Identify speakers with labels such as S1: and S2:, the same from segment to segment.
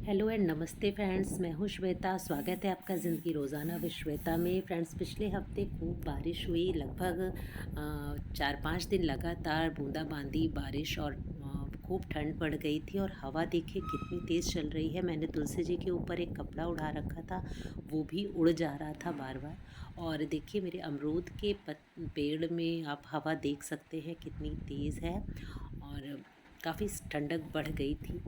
S1: Hello and नमस्ते friends, मैं हूँ श्वेता। स्वागत है आपका ज़िंदगी रोज़ाना विद श्वेता में। फ्रेंड्स, पिछले हफ्ते खूब बारिश हुई। लगभग 4-5 दिन लगातार बूंदाबांदी बारिश और खूब ठंड पड़ गई थी। और हवा देखिए कितनी तेज़ चल रही है। मैंने तुलसी जी के ऊपर एक कपड़ा उड़ा रखा था, वो भी उड़ जा रहा था बार बार। और देखिए मेरे अमरूद के पेड़ में आप हवा देख सकते हैं कितनी तेज़ है, और काफ़ी ठंडक बढ़ गई थी।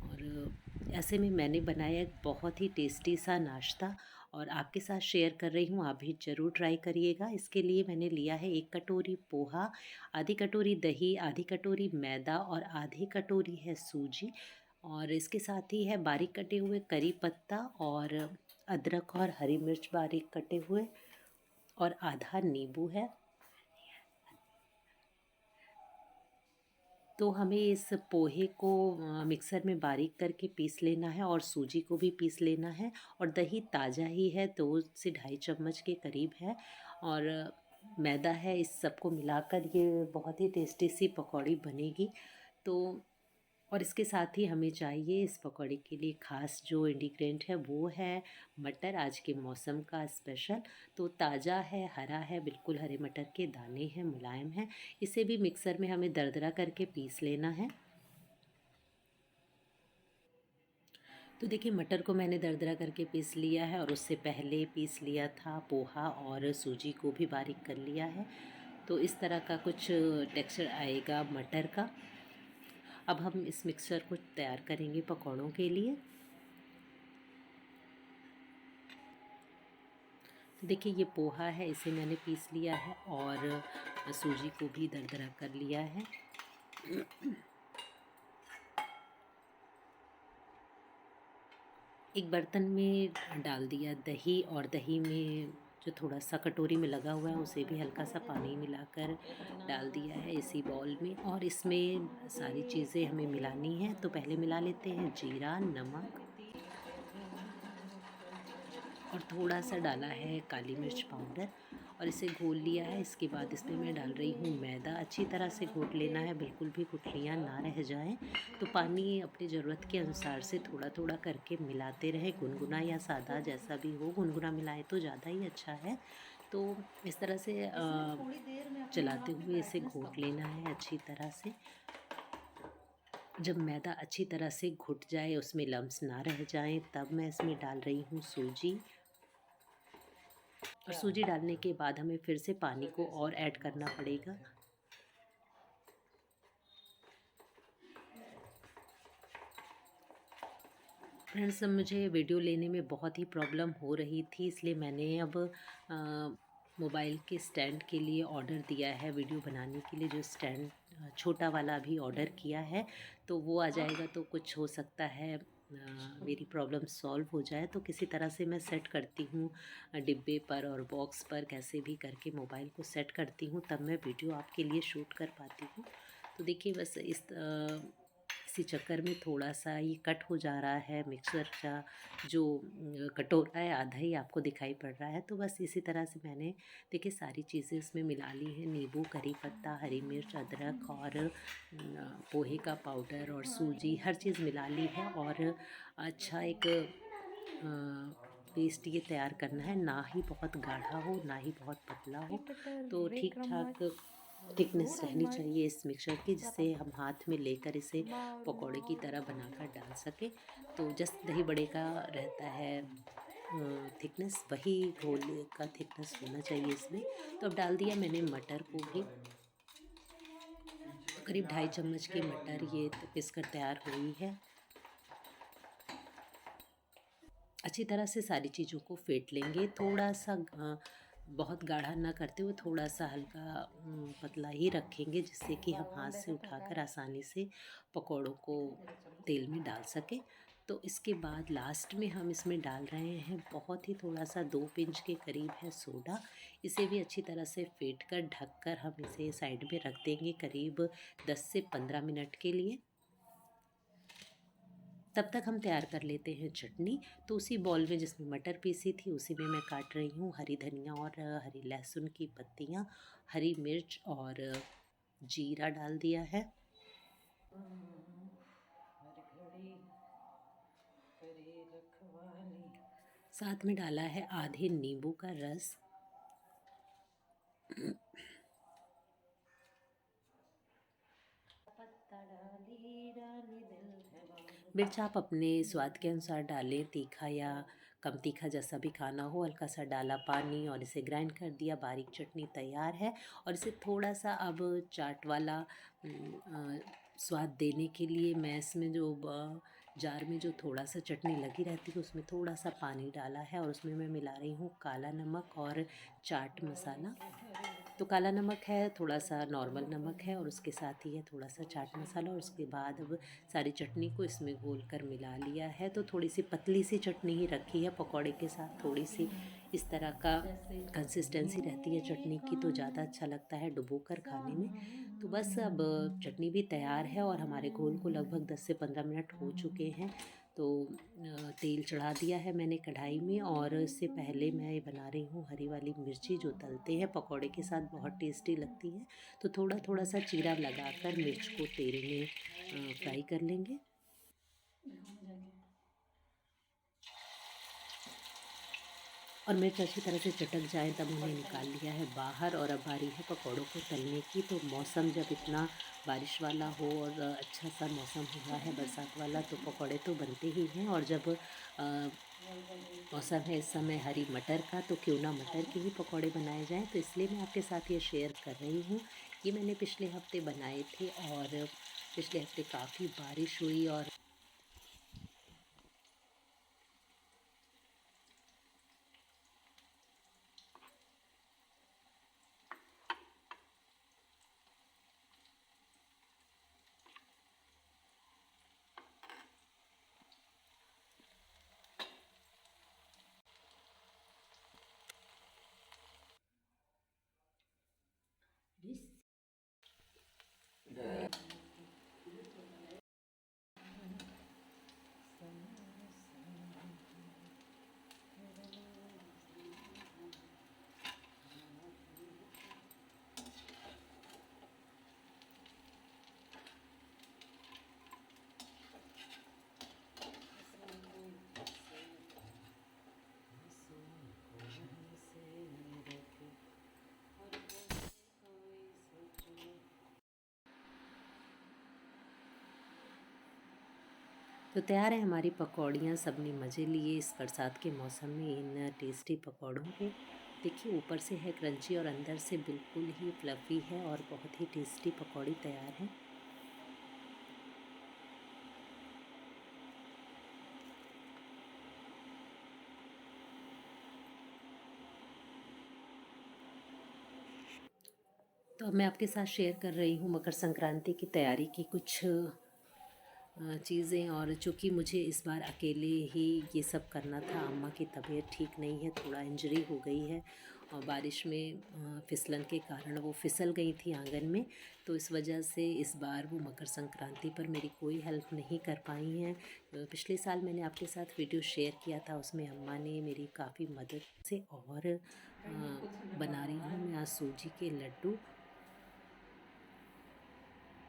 S1: और ऐसे में मैंने बनाया एक बहुत ही टेस्टी सा नाश्ता और आपके साथ शेयर कर रही हूँ। आप भी ज़रूर ट्राई करिएगा। इसके लिए मैंने लिया है 1 कटोरी पोहा, आधी कटोरी दही, आधी कटोरी मैदा और आधी कटोरी है सूजी। और इसके साथ ही है बारीक कटे हुए करी पत्ता और अदरक और हरी मिर्च बारीक कटे हुए, और आधा नींबू है। तो हमें इस पोहे को मिक्सर में बारीक करके पीस लेना है, और सूजी को भी पीस लेना है। और दही ताज़ा ही है, 2 से ढाई चम्मच के करीब है। और मैदा है। इस सबको मिलाकर ये बहुत ही टेस्टी सी पकौड़ी बनेगी। तो और इसके साथ ही हमें चाहिए इस पकौड़े के लिए ख़ास जो इंग्रेडिएंट है वो है मटर, आज के मौसम का स्पेशल। तो ताज़ा है, हरा है, बिल्कुल हरे मटर के दाने हैं, मुलायम है। इसे भी मिक्सर में हमें दरदरा करके पीस लेना है। तो देखिए मटर को मैंने दरदरा करके पीस लिया है, और उससे पहले पीस लिया था पोहा और सूजी को भी बारीक कर लिया है। तो इस तरह का कुछ टेक्सचर आएगा मटर का। अब हम इस मिक्सचर को तैयार करेंगे पकौड़ों के लिए। तो देखिए ये पोहा है, इसे मैंने पीस लिया है, और सूजी को भी दरदरा कर लिया है। एक बर्तन में डाल दिया दही, और दही में जो थोड़ा सा कटोरी में लगा हुआ है उसे भी हल्का सा पानी मिलाकर डाल दिया है इसी बाउल में। और इसमें सारी चीज़ें हमें मिलानी है। तो पहले मिला लेते हैं जीरा, नमक, और थोड़ा सा डाला है काली मिर्च पाउडर, और इसे घोल लिया है। इसके बाद इसमें मैं डाल रही हूँ मैदा। अच्छी तरह से घोट लेना है, बिल्कुल भी गुठलियाँ ना रह जाएं। तो पानी अपनी ज़रूरत के अनुसार से थोड़ा थोड़ा करके मिलाते रहें, गुनगुना या सादा जैसा भी हो। गुनगुना मिलाएं तो ज़्यादा ही अच्छा है। तो इस तरह से चलाते हुए इसे घोट लेना है अच्छी तरह से। जब मैदा अच्छी तरह से घुट जाए, उसमें लम्स ना रह जाएं, तब मैं इसमें डाल रही हूँ सूजी। और सूजी डालने के बाद हमें फिर से पानी को और ऐड करना पड़ेगा। फ्रेंड्स, मुझे वीडियो लेने में बहुत ही प्रॉब्लम हो रही थी, इसलिए मैंने अब मोबाइल के स्टैंड के लिए ऑर्डर दिया है। वीडियो बनाने के लिए जो स्टैंड छोटा वाला भी ऑर्डर किया है, तो वो आ जाएगा तो कुछ हो सकता है मेरी प्रॉब्लम सॉल्व हो जाए। तो किसी तरह से मैं सेट करती हूँ डिब्बे पर और बॉक्स पर, कैसे भी करके मोबाइल को सेट करती हूँ, तब मैं वीडियो आपके लिए शूट कर पाती हूँ। तो देखिए बस इसी चक्कर में थोड़ा सा ये कट हो जा रहा है। मिक्सर का जो कटोरा है आधा ही आपको दिखाई पड़ रहा है। तो बस इसी तरह से मैंने देखिए सारी चीज़ें इसमें मिला ली हैं। नींबू, करी पत्ता, हरी मिर्च, अदरक, और पोहे का पाउडर और सूजी, हर चीज़ मिला ली है। और अच्छा एक पेस्ट ये तैयार करना है। ना ही बहुत गाढ़ा हो, ना ही बहुत पतला हो। तो ठीक ठाक थिकनेस रहनी चाहिए इस मिक्सचर की, जिससे हम हाथ में लेकर इसे पकौड़े की तरह बनाकर डाल सके। तो जस्ट दही बड़े का रहता है थिकनेस, वही घोल का थिकनेस होना चाहिए इसमें। तो अब डाल दिया मैंने मटर को भी। तो करीब 2.5 चम्मच की मटर ये पिसकर तैयार हुई है। अच्छी तरह से सारी चीज़ों को फेंट लेंगे। थोड़ा सा बहुत गाढ़ा ना करते हुए थोड़ा सा हल्का पतला ही रखेंगे, जिससे कि हम हाथ से उठाकर आसानी से पकौड़ों को तेल में डाल सकें। तो इसके बाद लास्ट में हम इसमें डाल रहे हैं बहुत ही थोड़ा सा, 2 पिंच के करीब है सोडा। इसे भी अच्छी तरह से फेंट कर ढक कर हम इसे साइड में रख देंगे करीब 10 से 15 मिनट के लिए। तब तक हम तैयार कर लेते हैं चटनी। तो उसी बॉल में जिसमें मटर पीसी थी, उसी में मैं काट रही हूँ हरी धनिया और हरी लहसुन की पत्तियाँ, हरी मिर्च और जीरा डाल दिया है। साथ में डाला है आधे नींबू का रस। मिर्च आप अपने स्वाद के अनुसार डालें, तीखा या कम तीखा जैसा भी खाना हो। हल्का सा डाला पानी और इसे ग्राइंड कर दिया, बारीक चटनी तैयार है। और इसे थोड़ा सा अब चाट वाला स्वाद देने के लिए मैं इसमें जो जार में जो थोड़ा सा चटनी लगी रहती है उसमें थोड़ा सा पानी डाला है और उसमें मैं मिला रही हूँ काला नमक और चाट मसाला। तो काला नमक है, थोड़ा सा नॉर्मल नमक है और उसके साथ ही है थोड़ा सा चाट मसाला। और उसके बाद अब सारी चटनी को इसमें घोल कर मिला लिया है। तो थोड़ी सी पतली सी चटनी ही रखी है, पकौड़े के साथ थोड़ी सी इस तरह का कंसिस्टेंसी रहती है चटनी की, तो ज़्यादा अच्छा लगता है डुबो कर खाने में। तो बस अब चटनी भी तैयार है और हमारे घोल को लगभग 10 से 15 मिनट हो चुके हैं। तो तेल चढ़ा दिया है मैंने कढ़ाई में और इससे पहले मैं बना रही हूँ हरी वाली मिर्ची जो तलते हैं पकौड़े के साथ, बहुत टेस्टी लगती है। तो थोड़ा थोड़ा सा चीरा लगाकर मिर्च को तेल में फ्राई कर लेंगे। और मिर्च अच्छी तरह से चटक जाए तब उन्हें निकाल लिया है बाहर। और अब बारी है पकौड़ों को तलने की। तो मौसम जब इतना बारिश वाला हो और अच्छा सा मौसम हुआ है बरसात वाला, तो पकौड़े तो बनते ही हैं। और जब मौसम है इस समय हरी मटर का, तो क्यों ना मटर के ही पकौड़े बनाए जाएं। तो इसलिए मैं आपके साथ ये शेयर कर रही हूँ। ये मैंने पिछले हफ्ते बनाए थे और पिछले हफ्ते काफ़ी बारिश हुई और तो तैयार है हमारी पकौड़ियाँ। सबने मज़े लिए इस बरसात के मौसम में इन टेस्टी पकौड़ों के। देखिए ऊपर से है क्रंची और अंदर से बिल्कुल ही फ्लफ़ी है और बहुत ही टेस्टी पकौड़ी तैयार है। तो अब मैं आपके साथ शेयर कर रही हूँ मकर संक्रांति की तैयारी की कुछ चीज़ें। और चूँकि मुझे इस बार अकेले ही ये सब करना था, अम्मा की तबीयत ठीक नहीं है, थोड़ा इंजरी हो गई है और बारिश में फिसलन के कारण वो फिसल गई थी आंगन में। तो इस वजह से इस बार वो मकर संक्रांति पर मेरी कोई हेल्प नहीं कर पाई हैं। पिछले साल मैंने आपके साथ वीडियो शेयर किया था, उसमें अम्मा ने मेरी काफ़ी मदद से। और बना रही हूँ मैं आज सूजी के लड्डू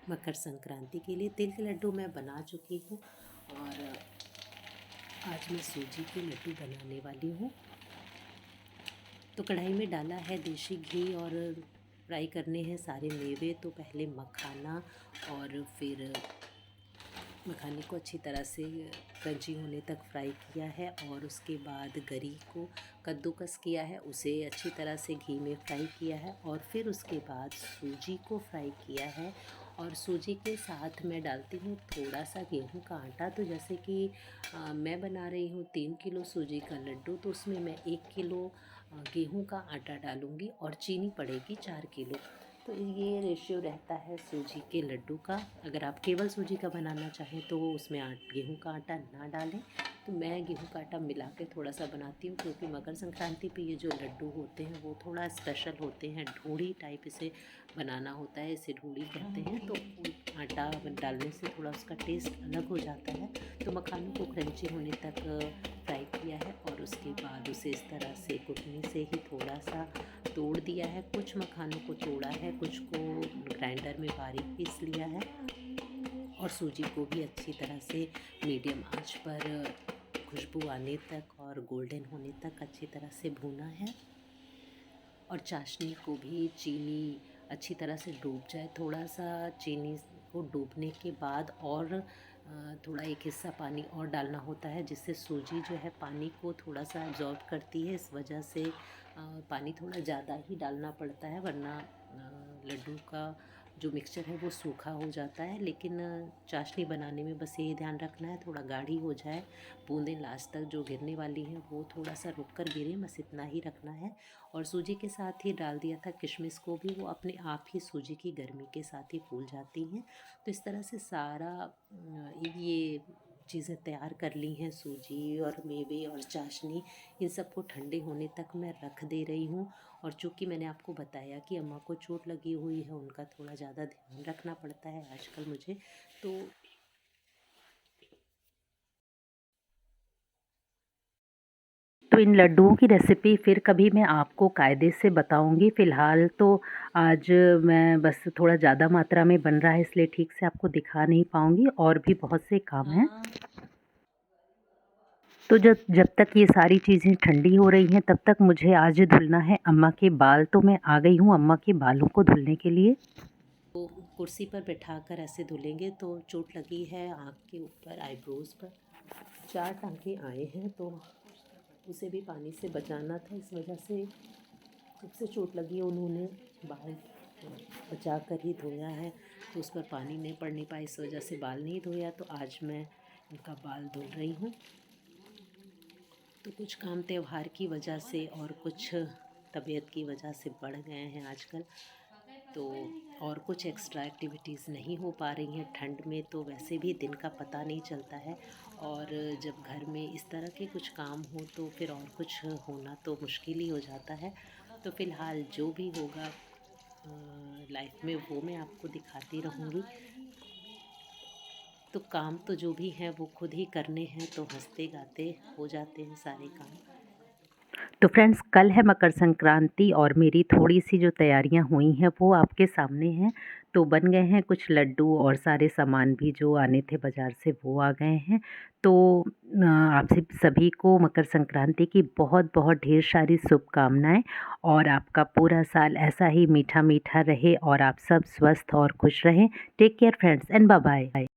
S1: मकर संक्रांति के लिए। तिल के लड्डू मैं बना चुकी हूँ और आज मैं सूजी के लड्डू बनाने वाली हूँ। तो कढ़ाई में डाला है देसी घी और फ्राई करने हैं सारे मेवे। तो पहले मखाना और फिर मखाने को अच्छी तरह से क्रंची होने तक फ्राई किया है और उसके बाद गरी को कद्दूकस किया है, उसे अच्छी तरह से घी में फ्राई किया है। और फिर उसके बाद सूजी को फ्राई किया है और सूजी के साथ मैं डालती हूँ थोड़ा सा गेहूं का आटा। तो जैसे कि मैं बना रही हूँ 3 किलो सूजी का लड्डू, तो उसमें मैं 1 किलो गेहूं का आटा डालूँगी और चीनी पड़ेगी 4 किलो। तो ये रेशियो रहता है सूजी के लड्डू का। अगर आप केवल सूजी का बनाना चाहें तो उसमें गेहूं का आटा ना डालें। तो मैं गेहूं का आटा मिला के थोड़ा सा बनाती हूँ, क्योंकि मकर संक्रांति पे ये जो लड्डू होते हैं वो थोड़ा स्पेशल होते हैं। ढूढ़ी टाइप इसे बनाना होता है, इसे ढूढ़ी कहते हैं। तो आटा डालने से थोड़ा उसका टेस्ट अलग हो जाता है। तो मखानों को क्रंची होने तक फ्राई किया है और उसके बाद उसे इस तरह से कुटनी से ही थोड़ा सा तोड़ दिया है। कुछ मखानों को तोड़ा है, कुछ को ग्राइंडर में बारीक पीस लिया है। और सूजी को भी अच्छी तरह से मीडियम आंच पर खुशबू आने तक और गोल्डन होने तक अच्छी तरह से भूना है। और चाशनी को भी चीनी अच्छी तरह से डूब जाए। थोड़ा सा चीनी को डूबने के बाद और थोड़ा एक हिस्सा पानी और डालना होता है, जिससे सूजी जो है पानी को थोड़ा सा एब्जॉर्ब करती है। इस वजह से पानी थोड़ा ज़्यादा ही डालना पड़ता है, वरना लड्डू का जो मिक्सचर है वो सूखा हो जाता है। लेकिन चाशनी बनाने में बस यही ध्यान रखना है थोड़ा गाढ़ी हो जाए, बूंदें लास्ट तक जो गिरने वाली हैं वो थोड़ा सा रुक कर गिरें, बस इतना ही रखना है। और सूजी के साथ ही डाल दिया था किशमिश को भी, वो अपने आप ही सूजी की गर्मी के साथ ही फूल जाती हैं। तो इस तरह से सारा ये चीज़ें तैयार कर ली हैं, सूजी और मेवे और चाशनी, इन सबको ठंडे होने तक मैं रख दे रही हूँ। और चूँकि मैंने आपको बताया कि अम्मा को चोट लगी हुई है, उनका थोड़ा ज़्यादा ध्यान रखना पड़ता है आजकल मुझे। तो इन लड्डुओं की रेसिपी फिर कभी मैं आपको कायदे से बताऊंगी। फ़िलहाल तो आज मैं बस थोड़ा ज़्यादा मात्रा में बन रहा है, इसलिए ठीक से आपको दिखा नहीं पाऊंगी, और भी बहुत से काम हैं। तो जब जब तक ये सारी चीज़ें ठंडी हो रही हैं, तब तक मुझे आज धुलना है अम्मा के बाल। तो मैं आ गई हूँ अम्मा के बालों को धुलने के लिए। तो कुर्सी पर बैठाकर ऐसे धुलेंगे तो चोट लगी है आँख के ऊपर, आईब्रोज़ पर 4 टाँके आए हैं, तो उसे भी पानी से बचाना था। इस वजह से जब से चोट लगी है उन्होंने बाल बचा कर ही धोया है, तो उस पर पानी नहीं पड़ने पाया, इस वजह से बाल नहीं धोया। तो आज मैं उनका बाल धुल रही हूँ। तो कुछ काम त्यौहार की वजह से और कुछ तबीयत की वजह से बढ़ गए हैं आजकल, तो और कुछ एक्स्ट्रा एक्टिविटीज़ नहीं हो पा रही हैं ठंड में। तो वैसे भी दिन का पता नहीं चलता है, और जब घर में इस तरह के कुछ काम हो तो फिर और कुछ होना तो मुश्किल ही हो जाता है। तो फ़िलहाल जो भी होगा लाइफ में वो मैं आपको दिखाती रहूँगी। तो काम तो जो भी हैं वो खुद ही करने हैं, तो हंसते गाते हो जाते हैं सारे काम। तो फ्रेंड्स, कल है मकर संक्रांति और मेरी थोड़ी सी जो तैयारियां हुई हैं वो आपके सामने हैं। तो बन गए हैं कुछ लड्डू, और सारे सामान भी जो आने थे बाज़ार से वो आ गए हैं। तो आपसे सभी को मकर संक्रांति की बहुत बहुत ढेर सारी शुभकामनाएं, और आपका पूरा साल ऐसा ही मीठा मीठा रहे और आप सब स्वस्थ और खुश रहें। Take care friends, and bye bye.